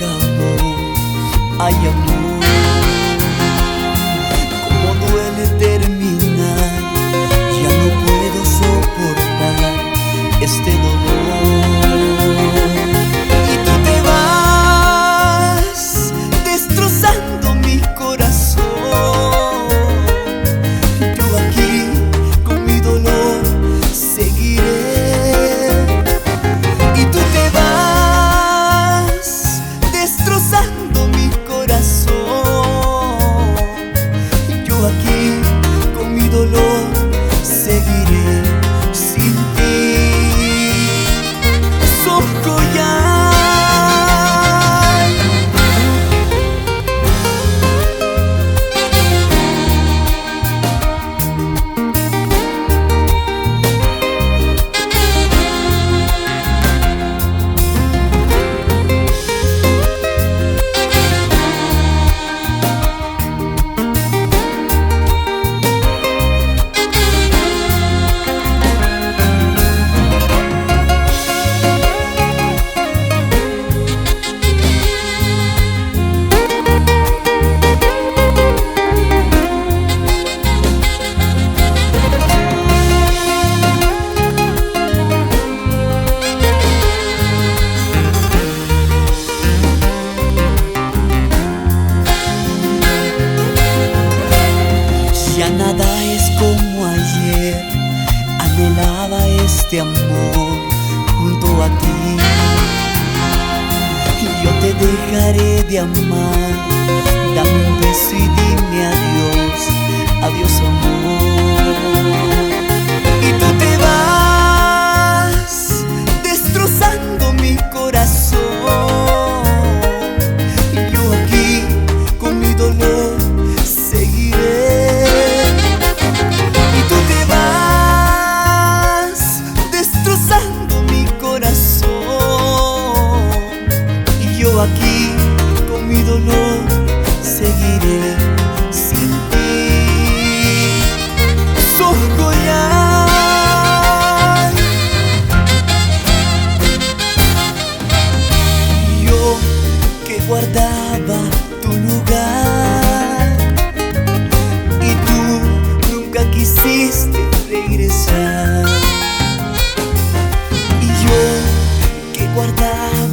acabó. Ay, amor, cómo duele terminar. Ya no puedo soportar este dolor. Y tú te vas destrozando mi corazón. Yo aquí con mi dolor seguiré. Y tú te vas destrozando mi corazón. Yo aquí con mi dolor seguiré sin ti. Socollay. Ya nada es como ayer, anhelaba este amor junto a ti. Yo te dejaré de amar, dame un beso y dime adiós, adiós amor. Y tú te vas destrozando mi corazón. Yo aquí con mi dolor seguiré. Aquí con mi dolor seguiré sin ti. Socollay. Yo que guardaba tu lugar y tú nunca quisiste regresar. Y yo que guardaba